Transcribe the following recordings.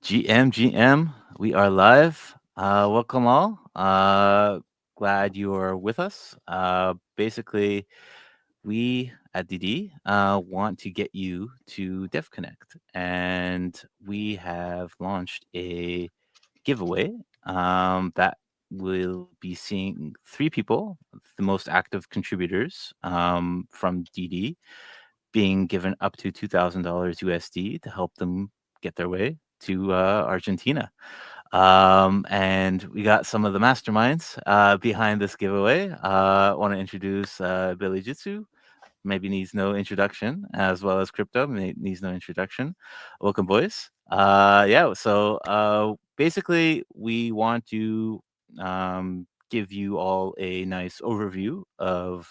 GM, we are live. Welcome all. Glad you are with us. Basically, we at DD want to get you to DevConnect, and we have launched a giveaway that will be seeing three people, the most active contributors from DD, being given up to $2,000 USD to help them get their way to Argentina. And we got some of the masterminds behind this giveaway. I want to introduce Billy Jitsu. Maybe needs no introduction, as well as Crypto needs no introduction. Welcome, boys. Yeah, so basically, we want to give you all a nice overview of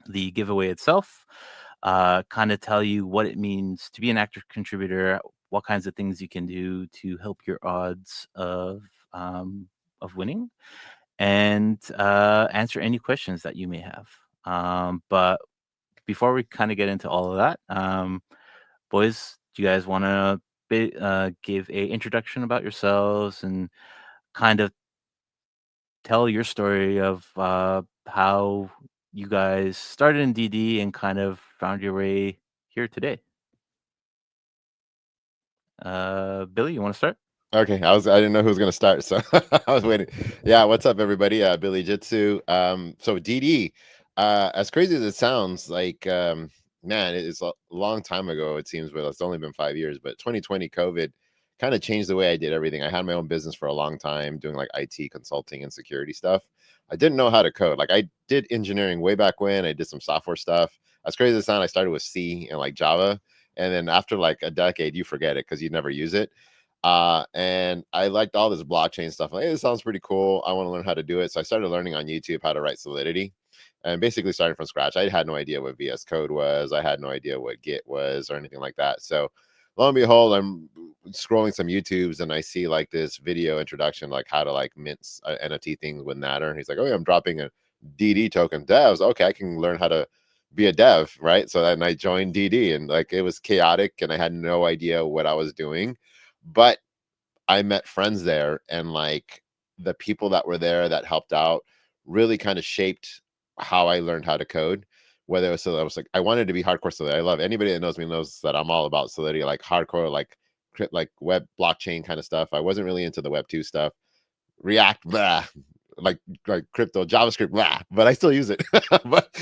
the giveaway itself, kind of tell you what it means to be an active contributor, what kinds of things you can do to help your odds of winning, and answer any questions that you may have. But before we kind of get into all of that, boys, do you guys want to give a introduction about yourselves and kind of tell your story of how you guys started in DD and kind of found your way here today? Billy, you want to start? Okay, I didn't know who was gonna start, so I was waiting. Yeah, what's up, everybody? Billy Jitsu. So DD, as crazy as it sounds, like man, it is a long time ago. It seems, but it's only been 5 years. But 2020 COVID kind of changed the way I did everything. I had my own business for a long time, doing like IT consulting and security stuff. I didn't know how to code. Like I did engineering way back when. I did some software stuff. As crazy as it sounds, I started with C and like Java, and then after like a decade, you forget it because you never use it. And I liked all this blockchain stuff. Like, hey, this sounds pretty cool. I want to learn how to do it. So I started learning on YouTube how to write Solidity, and basically starting from scratch. I had no idea what VS Code was. I had no idea what Git was or anything like that. So lo and behold, I'm scrolling some YouTubes and I see like this video introduction, like how to like mint NFT things with Natter. He's like, oh yeah, I'm dropping a DD token devs. Okay, I can learn how to be a dev, right? So then I joined DD, and like it was chaotic and I had no idea what I was doing, but I met friends there, and like the people that were there that helped out really kind of shaped how I learned how to code. Whether it was, so I was like, I wanted to be hardcore Solidity. I love anybody that knows me knows that I'm all about Solidity, like hardcore, like web blockchain kind of stuff. I wasn't really into the Web 2 stuff. React, blah, like crypto, JavaScript, blah, but I still use it. But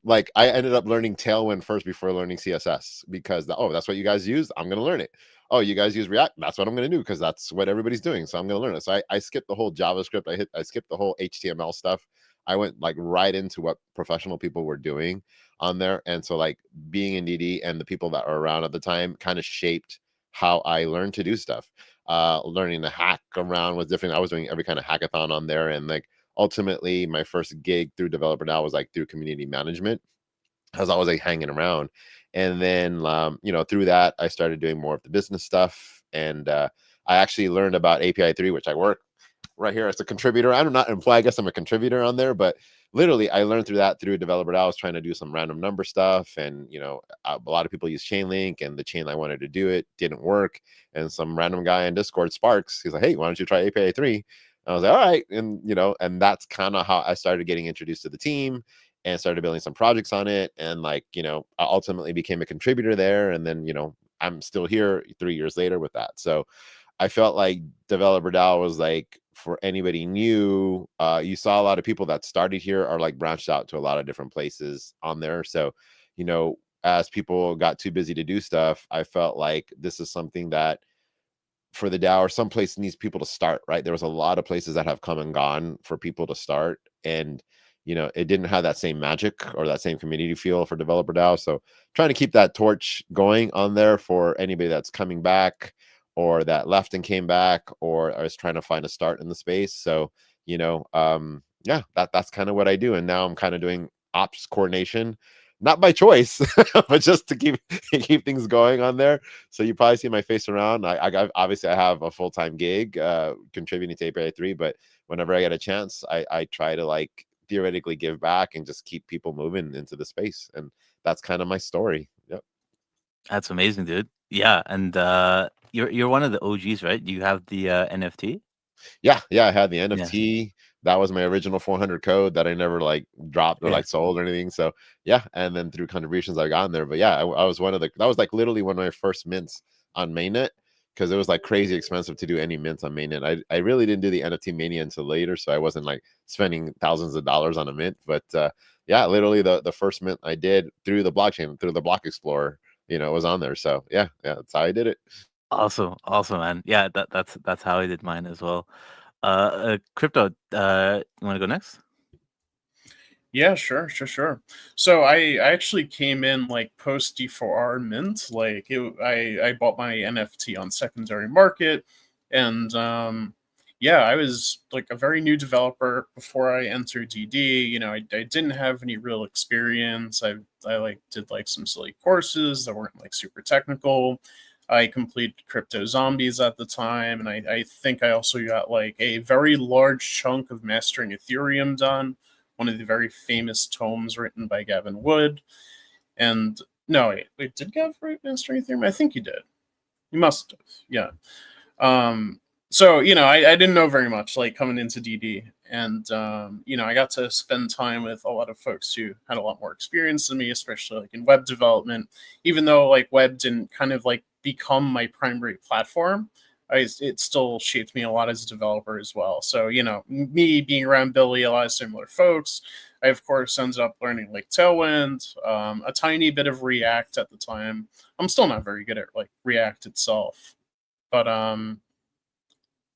like I ended up learning Tailwind first before learning CSS because that's what you guys use. I'm gonna learn it. Oh, you guys use React. That's what I'm gonna do because that's what everybody's doing. So I'm gonna learn it. So I skipped the whole JavaScript. I skipped the whole HTML stuff. I went like right into what professional people were doing on there. And so like being in DD and the people that were around at the time kind of shaped how I learned to do stuff. Learning to hack around was different. I was doing every kind of hackathon on there, and like ultimately my first gig through Developer Now was like through community management. I was always like hanging around, and then through that I started doing more of the business stuff, and I actually learned about API 3, which I work right here as a contributor. I'm not employed. I guess I'm a contributor on there, but literally I learned through that through a developer. I was trying to do some random number stuff, and a lot of people use Chainlink, and the chain I wanted to do it didn't work. And some random guy in Discord, Sparks, he's like, "Hey, why don't you try API 3?" I was like, "All right," and that's kind of how I started getting introduced to the team and started building some projects on it, and I ultimately became a contributor there, and then I'm still here 3 years later with that. So I felt like Developer DAO was like for anybody new. You saw a lot of people that started here are like branched out to a lot of different places on there. So, as people got too busy to do stuff, I felt like this is something that for the DAO or some place needs people to start, right? There was a lot of places that have come and gone for people to start. And, it didn't have that same magic or that same community feel for Developer DAO. So trying to keep that torch going on there for anybody that's coming back or that left and came back or is trying to find a start in the space. So, yeah, that's kind of what I do. And now I'm kind of doing ops coordination, not by choice, but just to keep things going on there. So you probably see my face around. Obviously I have a full-time gig contributing to API 3, but whenever I get a chance, I try to like theoretically give back and just keep people moving into the space. And that's kind of my story. Yep. That's amazing, dude. Yeah, and You're one of the OGs, right? Do you have the NFT? Yeah, yeah, I had the Yeah. NFT. That was my original 400 code that I never like dropped or Yeah. like sold or anything. So yeah, and then through contributions I got in there. But yeah, I was one of the that was like literally one of my first mints on mainnet because it was like crazy expensive to do any mints on mainnet. I really didn't do the NFT mania until later, so I wasn't like spending thousands of dollars on a mint. But yeah, literally the first mint I did through the blockchain through the Block Explorer, was on there. So yeah, yeah, that's how I did it. Awesome, awesome, man. Yeah, that's how I did mine as well. Crypto. You want to go next? Yeah, sure, sure, sure. So I actually came in like post D4R mint. I bought my NFT on secondary market, and yeah, I was like a very new developer before I entered DD. I didn't have any real experience. I like did like some silly courses that weren't like super technical. I completed crypto zombies at the time, and I think I also got like a very large chunk of mastering Ethereum done, one of the very famous tomes written by Gavin Wood. And no, wait, did Gavin write Mastering Ethereum? I think he did. He must have. Yeah. Um, so I didn't know very much like coming into DD, and I got to spend time with a lot of folks who had a lot more experience than me, especially like in web development. Even though like web didn't kind of like become my primary platform, it still shaped me a lot as a developer as well. So me being around Billy, a lot of similar folks. I of course ended up learning like Tailwind, a tiny bit of React at the time. I'm still not very good at like React itself, but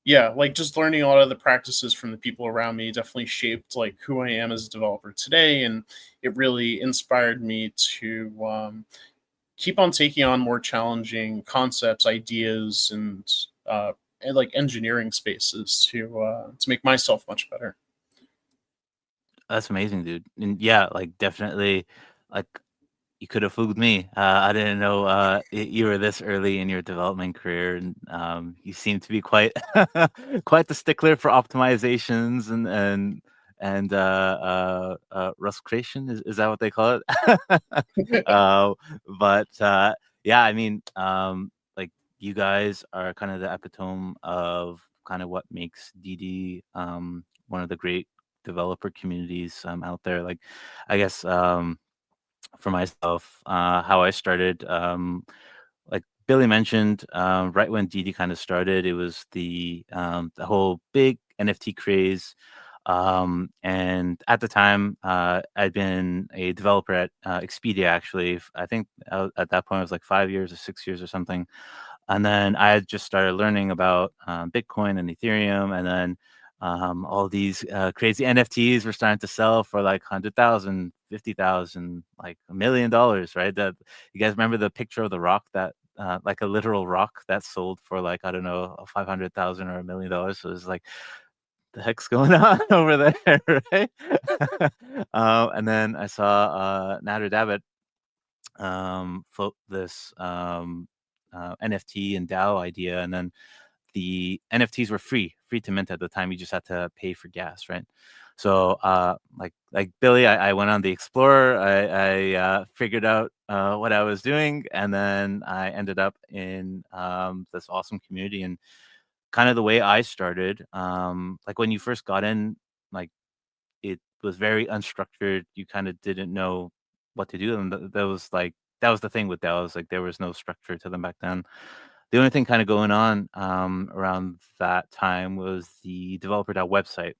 yeah, like just learning a lot of the practices from the people around me definitely shaped like who I am as a developer today, and it really inspired me to keep on taking on more challenging concepts, ideas, and like engineering spaces to make myself much better. That's amazing, dude. And yeah, like definitely, like you could have fooled me. I didn't know you were this early in your development career, and you seem to be quite quite the stickler for optimizations and Rust creation. Is that what they call it? uh, but yeah, I mean, like you guys are kind of the epitome of kind of what makes DD one of the great developer communities out there. Like, I guess. For myself, how I started, like Billy mentioned, right when DD kind of started, it was the whole big NFT craze. And at the time, I'd been a developer at Expedia. Actually, I think at that point it was like 5 years or 6 years or something. And then I had just started learning about Bitcoin and Ethereum, and then all these crazy NFTs were starting to sell for like 100,000, 50,000, like $1 million, right? That you guys remember the picture of the rock that, like a literal rock that sold for like I don't know 500,000 or $1 million. So it's like the heck's going on over there, right? And then I saw Nader Dabit float this NFT and DAO idea, and then the NFTs were free to mint at the time. You just had to pay for gas, right? So, like Billy, I went on the Explorer. I figured out what I was doing, and then I ended up in this awesome community. And kind of the way I started, like when you first got in, like it was very unstructured. You kind of didn't know what to do, and that was the thing with DAOs. Like there was no structure to them back then. The only thing kind of going on around that time was the developer website.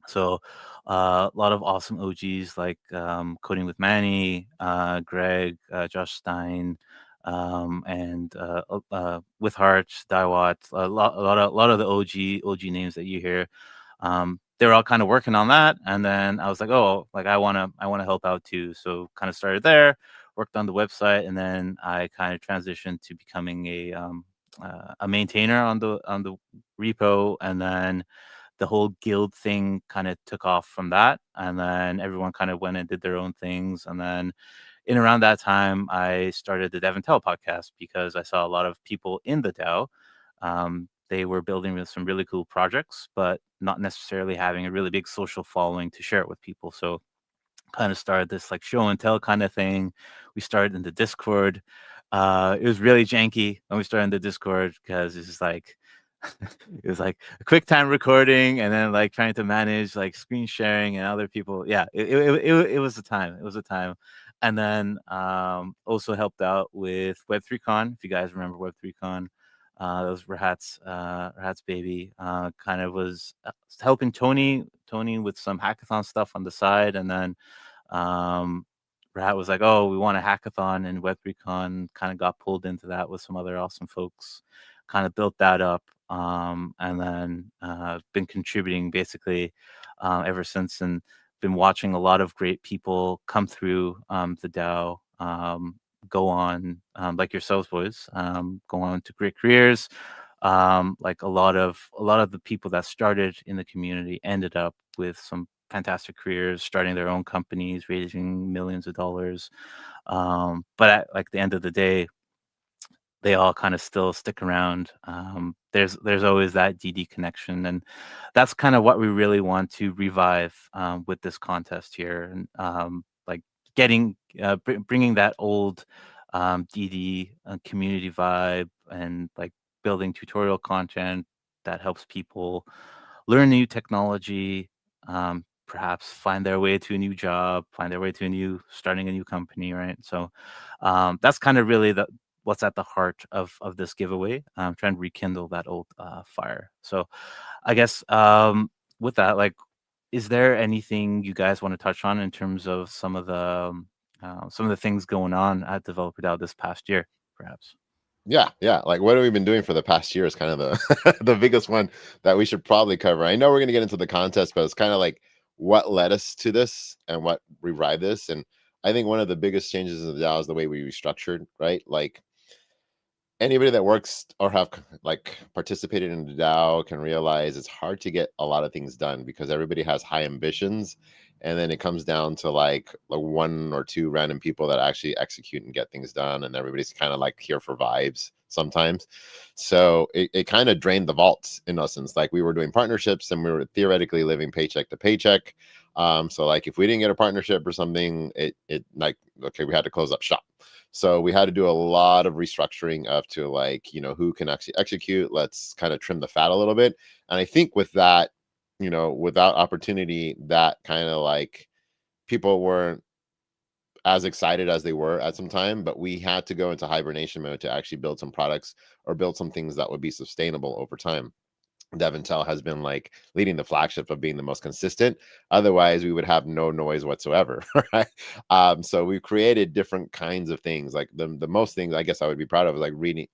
So a lot of awesome OGs like Coding with Manny, Greg, Josh Stein, and with Heart, Daiwat, a lot of the OG names that you hear. They were all kind of working on that, and then I was like, oh, like I wanna help out too. So kind of started there, worked on the website, and then I kind of transitioned to becoming a maintainer on the repo, and then the whole guild thing kind of took off from that, and then everyone kind of went and did their own things. And then in around that time I started the Dev and Tell podcast because I saw a lot of people in the DAO. They were building with some really cool projects but not necessarily having a really big social following to share it with people. So kind of started this like show and tell kind of thing. We started in the Discord. It was really janky when we started in the Discord because it's just like it was like a quick time recording and then like trying to manage like screen sharing and other people. Yeah, it was a time. It was a time. And then also helped out with Web3Con. If you guys remember Web3Con, that was Rahat's baby. Kind of was helping Tony with some hackathon stuff on the side, and then um, Rahat was like, "Oh, we want a hackathon," and Web3Con kind of got pulled into that with some other awesome folks. Kind of built that up, and then been contributing basically ever since, and been watching a lot of great people come through the DAO. Go on like yourselves, boys. Go on to great careers. Like a lot of the people that started in the community ended up with some fantastic careers, starting their own companies, raising millions of dollars. But at like the end of the day, they all kind of still stick around. There's always that DD connection, and that's kind of what we really want to revive with this contest here, and like getting bringing that old DD community vibe, and like building tutorial content that helps people learn new technology, perhaps find their way to a new job, find their way to starting a new company, right? So that's kind of really what's at the heart of this giveaway. Trying to rekindle that old fire. So I guess with that, like, is there anything you guys want to touch on in terms of some of the things going on at Developer DAO this past year, perhaps? Yeah. Like, what have we been doing for the past year is kind of the the biggest one that we should probably cover. I know we're going to get into the contest, but it's kind of like what led us to this and what revived this. And I think one of the biggest changes in the DAO is the way we restructured, right? Like, anybody that works or have like participated in the DAO can realize it's hard to get a lot of things done because everybody has high ambitions, and then it comes down to like one or two random people that actually execute and get things done, and everybody's kind of like here for vibes sometimes. So it kind of drained the vaults in essence. Like, we were doing partnerships and we were theoretically living paycheck to paycheck. So like if we didn't get a partnership or something, it like, okay, we had to close up shop. So we had to do a lot of restructuring of to like, who can actually execute. Let's kind of trim the fat a little bit. And I think with that, without opportunity, that kind of like people weren't as excited as they were at some time, but we had to go into hibernation mode to actually build some products or build some things that would be sustainable over time. Devcon has been like leading the flagship of being the most consistent. Otherwise, we would have no noise whatsoever, right? So we've created different kinds of things. Like the most things I guess I would be proud of is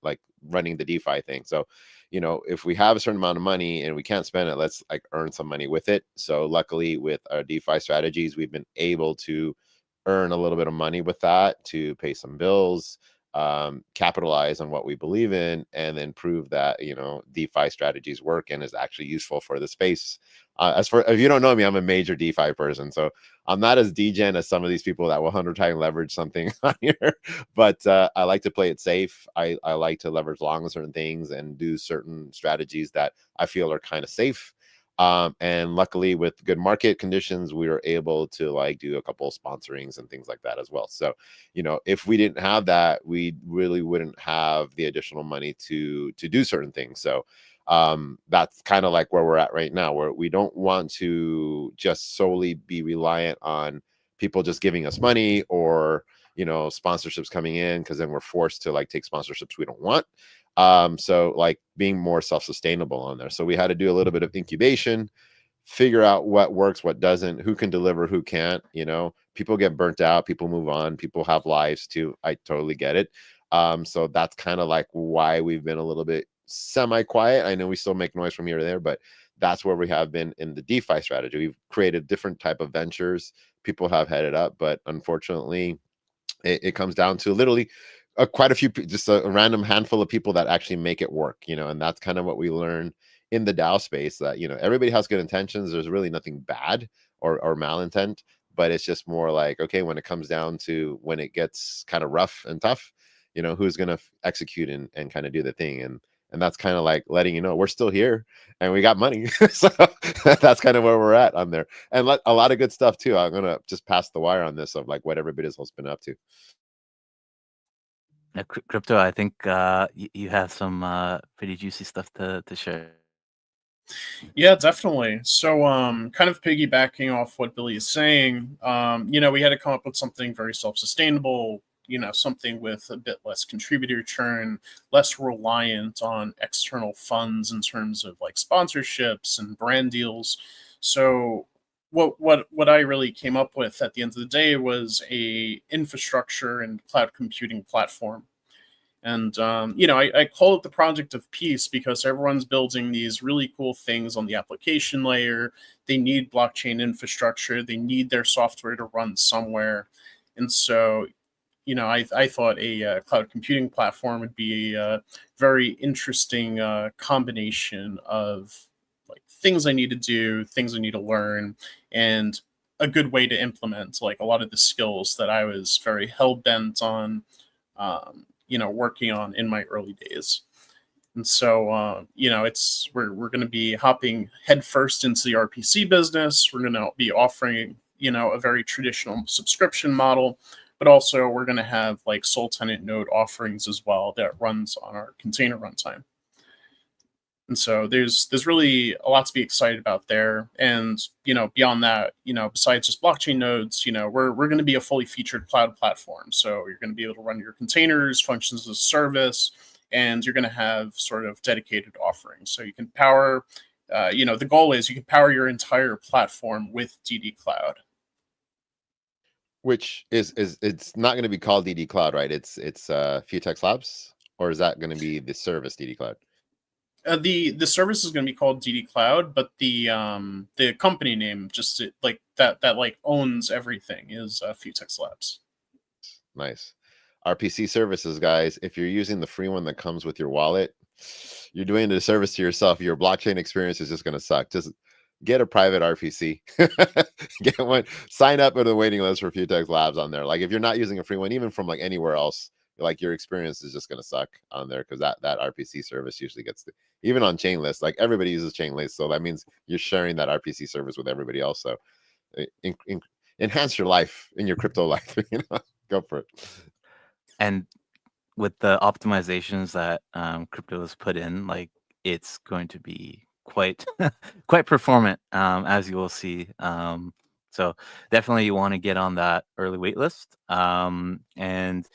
like running the DeFi thing. So, if we have a certain amount of money and we can't spend it, let's like earn some money with it. So luckily, with our DeFi strategies, we've been able to earn a little bit of money with that to pay some bills, capitalize on what we believe in, and then prove that DeFi strategies work and is actually useful for the space. As for, if you don't know me, I'm a major DeFi person, so I'm not as degen as some of these people that will 100 time leverage something on here. But I like to play it safe. I like to leverage long on certain things and do certain strategies that I feel are kind of safe. And luckily, with good market conditions, we were able to like do a couple of sponsorings and things like that as well. So, if we didn't have that, we really wouldn't have the additional money to do certain things. So that's kind of like where we're at right now, where we don't want to just solely be reliant on people just giving us money or sponsorships coming in, because then we're forced to like take sponsorships we don't want. So like being more self-sustainable on there. So we had to do a little bit of incubation, figure out what works, what doesn't, who can deliver, who can't. People get burnt out, people move on, people have lives too. I totally get it. So that's kind of like why we've been a little bit semi-quiet. I know we still make noise from here to there, but that's where we have been in the DeFi strategy. We've created different type of ventures people have headed up, but unfortunately it comes down to literally quite a few, just a random handful of people that actually make it work, and that's kind of what we learn in the DAO space, that everybody has good intentions. There's really nothing bad or malintent, but it's just more like, okay, when it comes down to when it gets kind of rough and tough, who's going to execute and kind of do the thing. And that's kind of like letting we're still here and we got money. So that's kind of where we're at on there, and a lot of good stuff too. I'm gonna just pass the wire on this of like what everybody's else been up to. Crypto, I think you have some pretty juicy stuff to share. Yeah, definitely. So, kind of piggybacking off what Billy is saying, we had to come up with something very self-sustainable. Something with a bit less contributor churn, less reliant on external funds in terms of like sponsorships and brand deals. So, what I really came up with at the end of the day was a infrastructure and cloud computing platform. And I call it the project of peace because everyone's building these really cool things on the application layer. They need blockchain infrastructure. They need their software to run somewhere. And so, I thought a cloud computing platform would be a very interesting combination of like things I need to do, things I need to learn, and a good way to implement like a lot of the skills that I was very hell bent on working on in my early days. And so, it's we're going to be hopping headfirst into the RPC business. We're going to be offering, a very traditional subscription model, but also we're going to have like sole tenant node offerings as well that runs on our container runtime. And so there's really a lot to be excited about there. And beyond that, besides just blockchain nodes, we're going to be a fully featured cloud platform. So you're going to be able to run your containers, functions as a service, and you're going to have sort of dedicated offerings. So you can power, the goal is you can power your entire platform with DD Cloud. Which is it's not going to be called DD Cloud, right? It's Futex Labs, or is that going to be the service DD Cloud? The service is going to be called DD Cloud, but the company name just like that like owns everything is Futex Labs. Nice. RPC services, guys. If you're using the free one that comes with your wallet, you're doing a service to yourself. Your blockchain experience is just going to suck. Just get a private RPC. Get one. Sign up for the waiting list for Futex Labs on there. Like if you're not using a free one, even from like anywhere else, like your experience is just going to suck on there because that RPC service usually gets even on chain list. Like everybody uses chain list, so that means you're sharing that RPC service with everybody else. So enhance your life in your crypto life. Go for it. And with the optimizations that crypto has put in, like it's going to be quite quite performant, as you will see. So definitely you want to get on that early wait list. And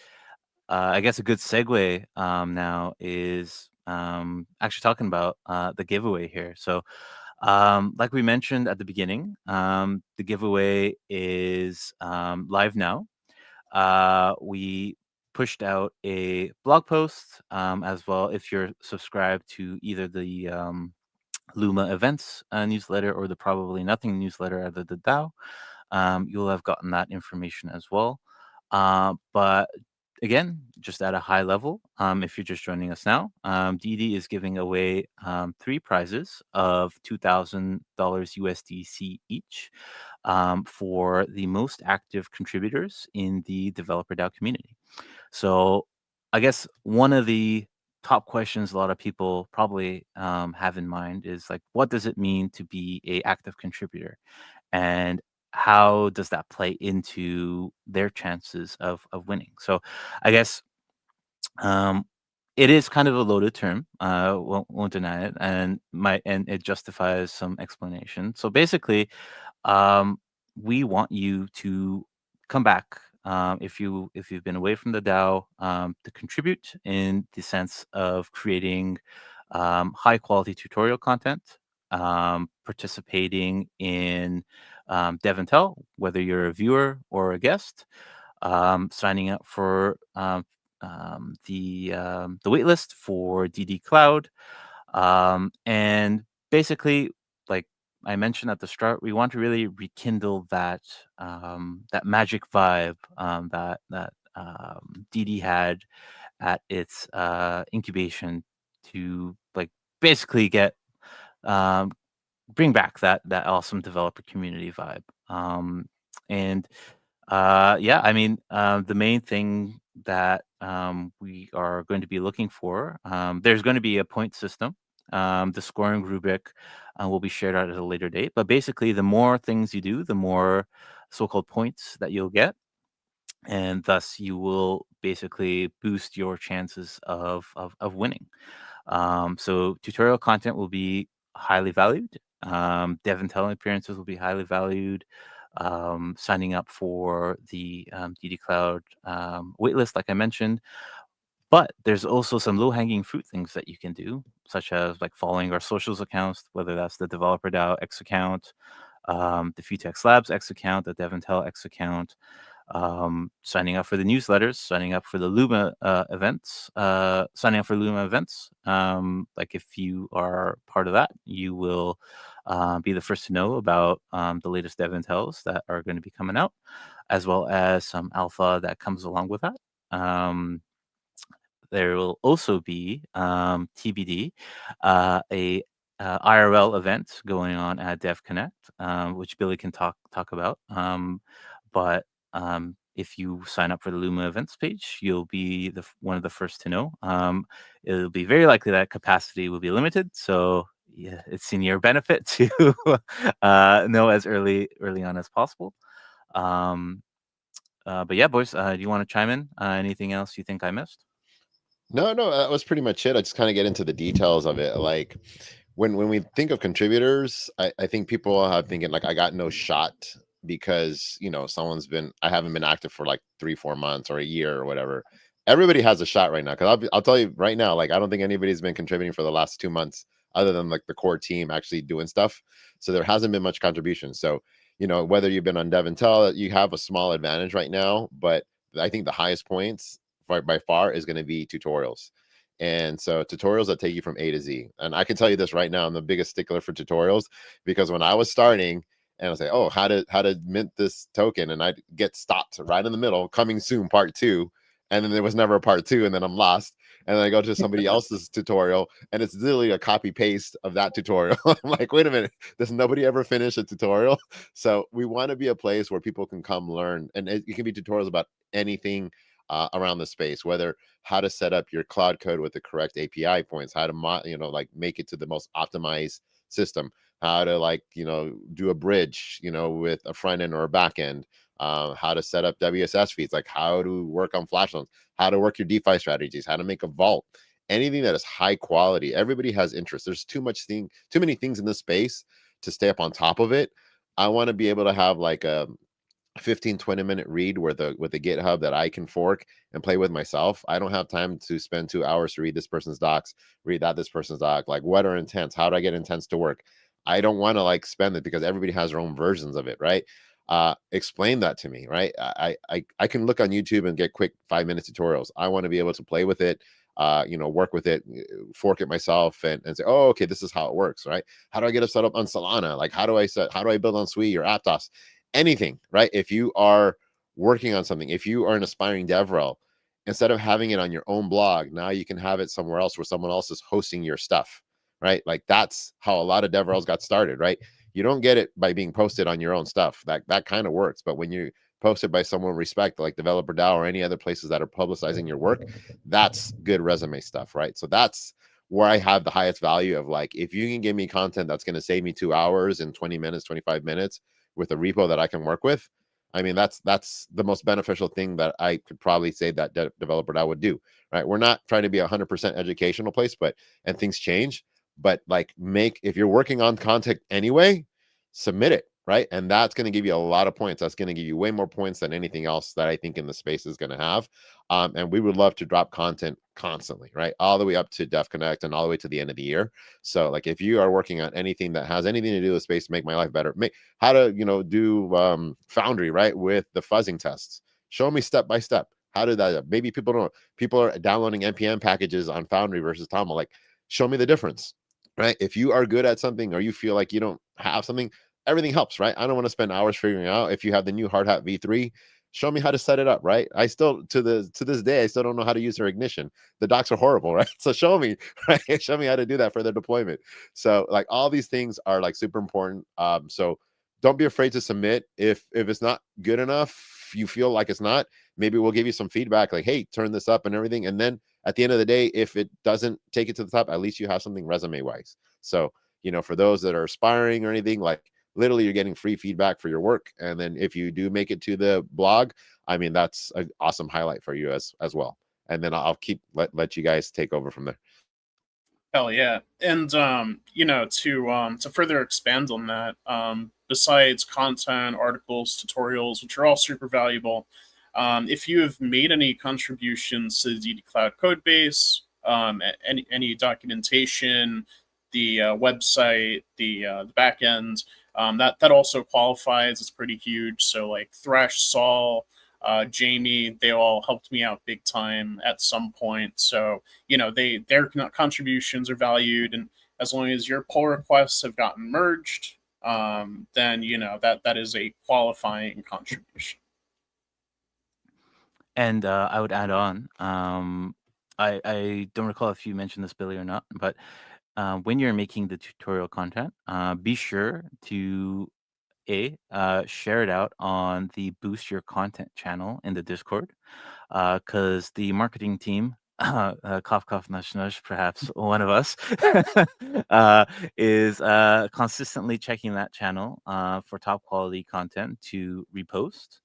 I guess a good segue now is actually talking about the giveaway here. So, like we mentioned at the beginning, the giveaway is live now. We pushed out a blog post as well. If you're subscribed to either the Luma events newsletter or the Probably Nothing newsletter at the DAO, you'll have gotten that information as well. But again, just at a high level, if you're just joining us now, DD is giving away 3 prizes of $2,000 USDC each for the most active contributors in the developer DAO community. So I guess one of the top questions a lot of people probably have in mind is like, what does it mean to be a active contributor? And how does that play into their chances of winning? So I guess um, it is kind of a loaded term. Won't deny it, and it justifies some explanation. So basically, um, we want you to come back if you've been away from the DAO to contribute in the sense of creating high quality tutorial content, participating in Dev and Tell, whether you're a viewer or a guest, signing up for the waitlist for DD Cloud, and basically, like I mentioned at the start, we want to really rekindle that magic vibe that DD had at its incubation to like basically get um, bring back that awesome developer community vibe. And yeah, I mean, the main thing that we are going to be looking for, there's going to be a point system. The scoring rubric will be shared out at a later date. But basically, the more things you do, the more so-called points that you'll get, and thus you will basically boost your chances of winning. So tutorial content will be highly valued. Dev and Tell appearances will be highly valued. Signing up for the DD Cloud waitlist, like I mentioned. But there's also some low-hanging fruit things that you can do, such as like following our socials accounts, whether that's the Developer DAO X account, the Futex Labs X account, the Dev and Tell X account, signing up for the newsletters, signing up for the Luma events, signing up for Luma events. Like if you are part of that, you will be the first to know about the latest Dev and Tells that are going to be coming out, as well as some alpha that comes along with that. There will also be TBD, a IRL event going on at Dev Connect, which Billy can talk about. But if you sign up for the Luma events page, you'll be one of the first to know. It'll be very likely that capacity will be limited, so yeah, it's in your benefit to know as early on as possible. But yeah, boys, do you want to chime in? Anything else you think I missed? No, that was pretty much it. I just kind of get into the details of it. Like when we think of contributors, I think people are thinking like I got no shot because I haven't been active for like 3-4 months or a year or whatever. Everybody has a shot right now. Cause I'll tell you right now, like I don't think anybody's been contributing for the last 2 months other than like the core team actually doing stuff. So there hasn't been much contribution. So, whether you've been on Dev and Tell, you have a small advantage right now, but I think the highest points by far is going to be tutorials. And so tutorials that take you from A to Z. And I can tell you this right now, I'm the biggest stickler for tutorials because when I was starting and I was like, oh, how to mint this token, and I'd get stopped right in the middle, coming soon, part 2. And then there was never a part 2, and then I'm lost. And then I go to somebody else's tutorial, and it's literally a copy paste of that tutorial. I'm like, wait a minute, does nobody ever finish a tutorial? So we want to be a place where people can come learn, and it can be tutorials about anything around the space, whether how to set up your cloud code with the correct API points, how to make it to the most optimized system, how to do a bridge, with a front end or a back end, how to set up WSS feeds, like how to work on flash loans, how to work your DeFi strategies, how to make a vault, anything that is high quality. Everybody has interest. There's too many things in this space to stay up on top of it. I want to be able to have like a 15-20 minute read with the GitHub that I can fork and play with myself. I don't have time to spend 2 hours to read this person's docs, read this person's doc. Like, what are intents? How do I get intents to work? I don't want to spend it because everybody has their own versions of it, right? Explain that to me, right? I can look on YouTube and get quick 5-minute tutorials. I want to be able to play with it, work with it, fork it myself, and say, oh, okay, this is how it works, right? How do I get it set up on Solana? Like, how do I build on Sui or Aptos? Anything, right? If you are working on something, if you are an aspiring DevRel, instead of having it on your own blog, now you can have it somewhere else where someone else is hosting your stuff, right? Like that's how a lot of DevRels got started, right? You don't get it by being posted on your own stuff. That kind of works, but when you post it by someone respect, like Developer DAO or any other places that are publicizing your work, that's good resume stuff, right? So that's where I have the highest value of like, if you can give me content that's going to save me 2 hours and 20 minutes, 25 minutes, with a repo that I can work with, I mean, that's the most beneficial thing that I could probably say that Developer DAO would do, right? We're not trying to be 100% educational place, and things change, but if you're working on content anyway, submit it, right? And that's going to give you a lot of points. That's going to give you way more points than anything else that I think in the space is going to have. And we would love to drop content constantly, right? All the way up to Dev Connect and all the way to the end of the year. So if you are working on anything that has anything to do with space, make my life better, how to, do Foundry, right? With the fuzzing tests, show me step by step. How did that, maybe people are downloading NPM packages on Foundry versus Tomo. Show me the difference, right? If you are good at something or you feel like you don't have something, everything helps, right? I don't want to spend hours figuring out. If you have the new hard hat V3, show me how to set it up, right? I still to this day I still don't know how to use their ignition. The docs are horrible, right? So show me, right? Show me how to do that for their deployment. So all these things are super important. So don't be afraid to submit. If it's not good enough, you feel like it's not, maybe we'll give you some feedback like, hey, turn this up and everything. And then at the end of the day, if it doesn't take it to the top, at least you have something resume wise. So for those that are aspiring or anything, literally you're getting free feedback for your work. And then if you do make it to the blog, I mean, that's an awesome highlight for you as well. And then I'll keep let you guys take over from there. Hell yeah. And to further expand on that, besides content, articles, tutorials, which are all super valuable, if you have made any contributions to the DD Cloud code base, any documentation, the website, the back end, that also qualifies. It's pretty huge. So like Thresh, Saul, Jamie, they all helped me out big time at some point. So their contributions are valued, and as long as your pull requests have gotten merged, then that is a qualifying contribution. And I would add on, I don't recall if you mentioned this, Billy, or not, but when you're making the tutorial content, be sure to share it out on the Boost Your Content channel in the Discord, because the marketing team, cough cough nush nush, perhaps one of us, uh, is consistently checking that channel for top quality content to repost.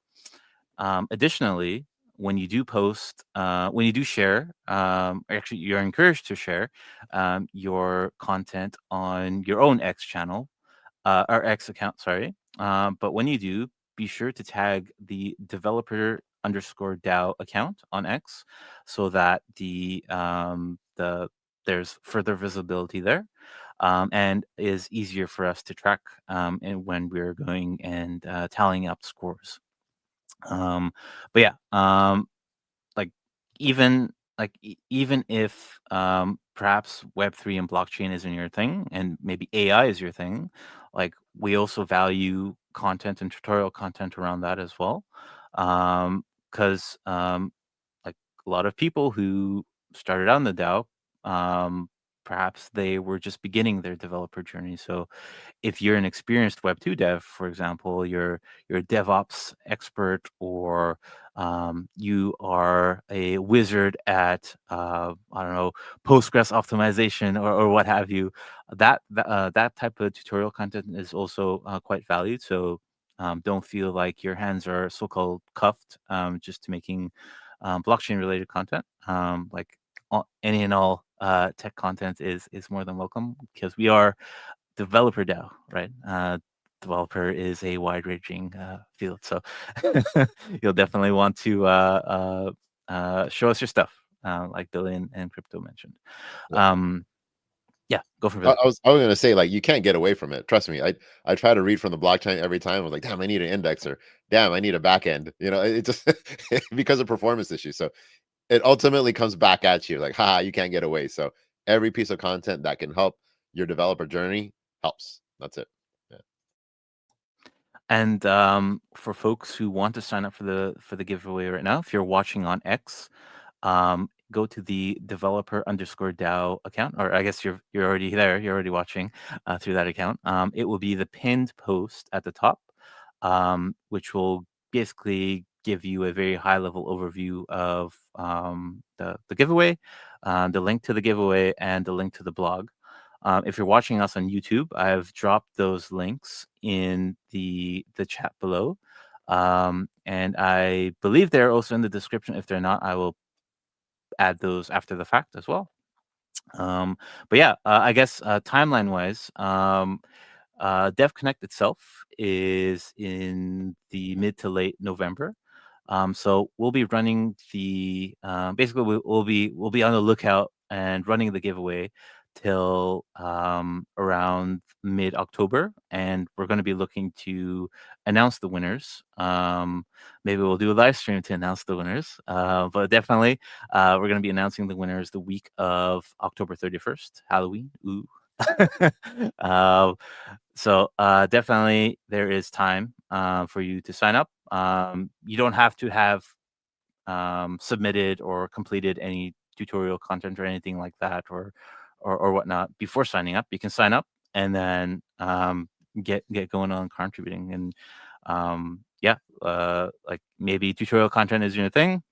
Additionally, when you do post, when you do share, actually, you're encouraged to share your content on your own X channel, or X account, sorry. But when you do, be sure to tag the developer underscore DAO account on X so that the there's further visibility there. And is easier for us to track and when we're going and tallying up scores. Um, but yeah, like even even if perhaps Web3 and blockchain isn't your thing, and maybe AI is your thing, like we also value content and tutorial content around that as well, because like a lot of people who started out in the DAO, perhaps they were just beginning their developer journey. So if you're an experienced Web2 dev, for example, you're a DevOps expert, or you are a wizard at I don't know, Postgres optimization, or what have you, that type of tutorial content is also quite valued. So don't feel like your hands are so-called cuffed just to making blockchain related content. Like any and all tech content is more than welcome, because we are developer DAO, right? Developer is a wide-ranging field, so you'll definitely want to show us your stuff, like Billy and Crypto mentioned. Yeah. Yeah, go for I, Billy. I was I was gonna say, like, you can't get away from it. Trust me. I try to read from the blockchain every time. I was like, damn, I need an indexer. Damn, I need a back end. It just because of performance issues. So it ultimately comes back at you like, ha, you can't get away. So every piece of content that can help your developer journey helps. That's it. Yeah. And for folks who want to sign up for the giveaway right now, if you're watching on X, go to the developer underscore DAO account, or I guess you're already there. You're already watching through that account. It will be the pinned post at the top, which will basically give you a very high level overview of the giveaway, the link to the giveaway, and the link to the blog. If you're watching us on YouTube, I've dropped those links in the chat below. And I believe they're also in the description. If they're not, I will add those after the fact as well. But yeah, I guess timeline wise, Dev Connect itself is in the mid to late November. So we'll be running the basically we'll be on the lookout and running the giveaway till around mid October, and we're going to be looking to announce the winners. Maybe we'll do a live stream to announce the winners, but definitely we're going to be announcing the winners the week of October 31st, Halloween. Ooh. um, so definitely there is time for you to sign up. You don't have to have submitted or completed any tutorial content or anything like that, or whatnot before signing up. You can sign up and then get going on contributing. And yeah, like maybe tutorial content is your thing,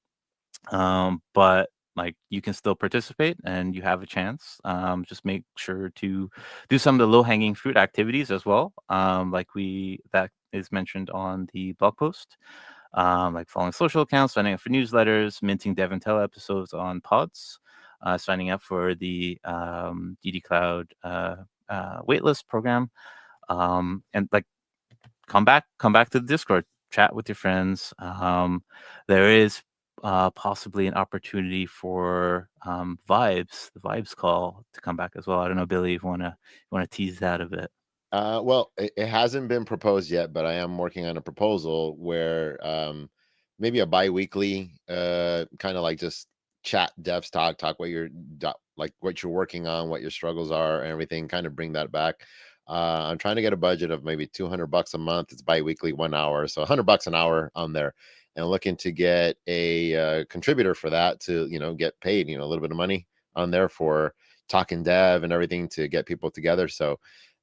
but like you can still participate and you have a chance. Just make sure to do some of the low hanging fruit activities as well. Like that is mentioned on the blog post, like following social accounts, signing up for newsletters, minting Dev and Tell episodes on pods, signing up for the DD Cloud waitlist program, and like come back to the Discord, chat with your friends. There is possibly an opportunity for the vibes call to come back as well. I don't know, Billy, if you want to tease that a bit. Well, it hasn't been proposed yet, but I am working on a proposal where maybe a bi-weekly kind of like just chat devs talk what like what you're working on, what your struggles are and everything, kind of bring that back. I'm trying to get a budget of maybe $200 a month. It's bi-weekly, 1 hour, so $100 an hour on there, and looking to get a contributor for that to get paid a little bit of money on there for talking dev and everything to get people together. So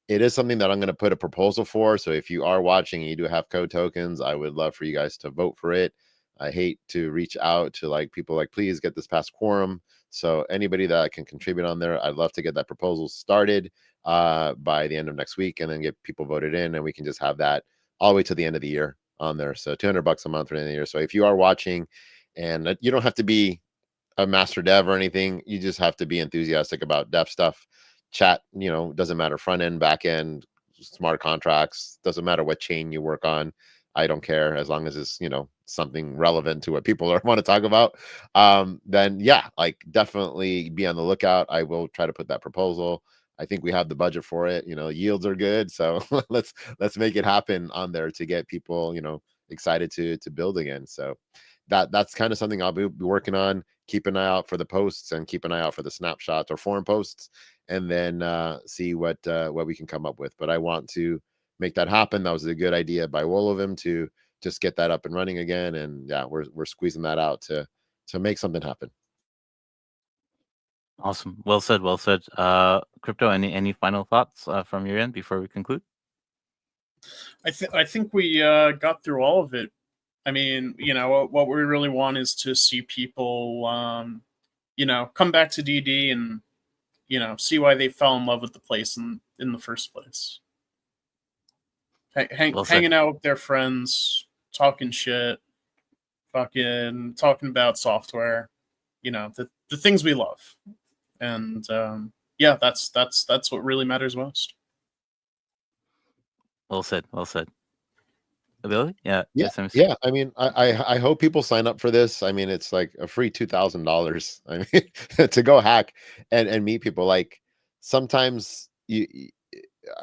it is something that I'm going to put a proposal for. So if you are watching and you do have code tokens, I would love for you guys to vote for it. I hate to reach out to like people like, please get this past quorum. So anybody that can contribute on there, I'd love to get that proposal started by the end of next week, and then get people voted in, and we can just have that all the way to the end of the year on there. So $200 a month for the end of the year. So if you are watching, and you don't have to be a master dev or anything, you just have to be enthusiastic about dev stuff. Chat, doesn't matter, front end, back end, smart contracts, doesn't matter what chain you work on. I don't care, as long as it's something relevant to what people want to talk about. Then yeah, like definitely be on the lookout. I will try to put that proposal. I think we have the budget for it. Yields are good, so let's make it happen on there to get people excited to build again. So that's kind of something I'll be working on. Keep an eye out for the posts, and keep an eye out for the snapshots or forum posts, and then see what we can come up with. But I want to make that happen. That was a good idea by Wolovim to just get that up and running again. And yeah, we're squeezing that out to make something happen. Awesome. Well said. Well said. Crypto, any final thoughts from your end before we conclude? I think we got through all of it. I mean, what we really want is to see people, come back to DD and, see why they fell in love with the place in the first place. Well said. Hanging out with their friends, talking shit, fucking talking about software, the things we love. And yeah, that's what really matters most. Well said. Well said. Billy? Yeah. Yeah. SMC? Yeah. I mean, I hope people sign up for this. I mean, it's like a free $2,000. I mean, to go hack and meet people. Like sometimes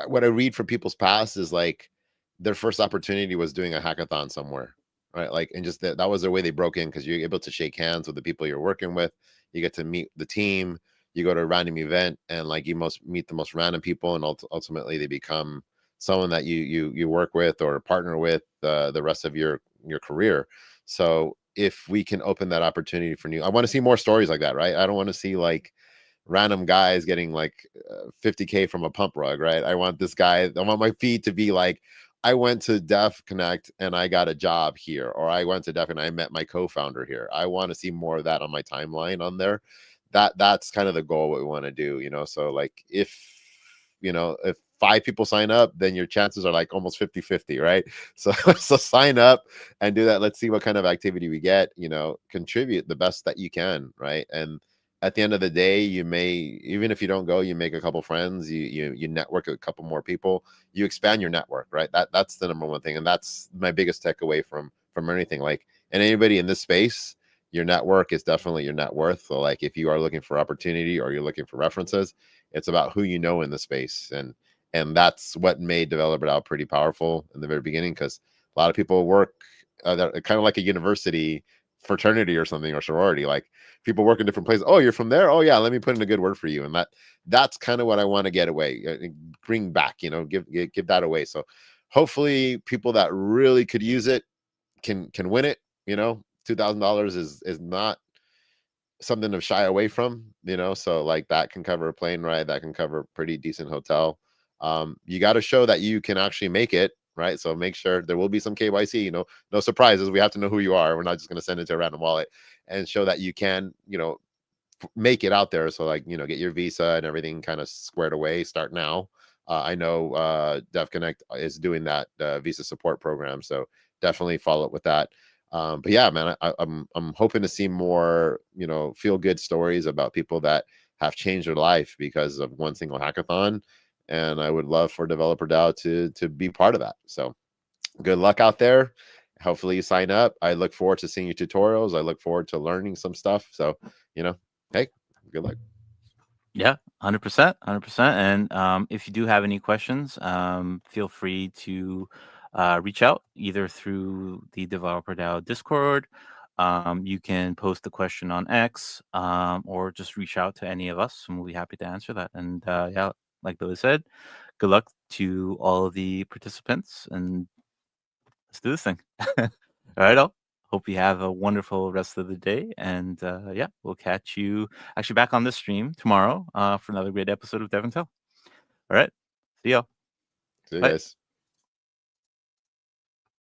what I read from people's past is like their first opportunity was doing a hackathon somewhere, right? Like, and just that was their way they broke in, because you're able to shake hands with the people you're working with. You get to meet the team. You go to a random event, and like you meet the most random people, and ultimately they become someone that you work with or partner with the rest of your career. So if we can open that opportunity for new, I want to see more stories like that, right? I don't want to see like random guys getting like 50K from a pump rug, right? I want my feed to be like, I went to Def Connect and I got a job here, or I went to Def and I met my co-founder here. I want to see more of that on my timeline on there. That's kind of the goal, what we want to do, so like if 5 people sign up, then your chances are like almost 50-50, right? So sign up and do that. Let's see what kind of activity we get, contribute the best that you can, right? And at the end of the day, you may, even if you don't go, you make a couple friends, you network a couple more people, you expand your network, right? That's the number one thing. And that's my biggest takeaway from anything. Like, and anybody in this space, your network is definitely your net worth. So like if you are looking for opportunity or you're looking for references, it's about who you know in the space. And that's what made Developer DAO pretty powerful in the very beginning, because a lot of people work kind of like a university fraternity or something, or sorority. Like people work in different places. Oh, you're from there? Oh yeah, let me put in a good word for you. And that's kind of what I want to get away, bring back, give that away. So hopefully people that really could use it can win it. $2,000 is not something to shy away from, so like that can cover a plane ride, that can cover a pretty decent hotel. You got to show that you can actually make it, right? So make sure there will be some KYC, no surprises. We have to know who you are. We're not just going to send it to a random wallet, and show that you can, make it out there. So like, get your visa and everything kind of squared away. Start now. I know DevConnect is doing that visa support program, so definitely follow up with that. But yeah, man, I'm hoping to see more, feel good stories about people that have changed their life because of one single hackathon, and I would love for Developer DAO to be part of that. So good luck out there. Hopefully you sign up. I look forward to seeing your tutorials. I look forward to learning some stuff. So, hey, good luck. Yeah, 100%, 100%. And if you do have any questions, feel free to reach out either through the Developer DAO Discord. You can post the question on X, or just reach out to any of us, and we'll be happy to answer that. And yeah, like Billy said, good luck to all of the participants, and let's do this thing. All right, all. Hope you have a wonderful rest of the day. And yeah, we'll catch you actually back on this stream tomorrow for another great episode of Devcon. All right. See y'all. See you Bye. guys.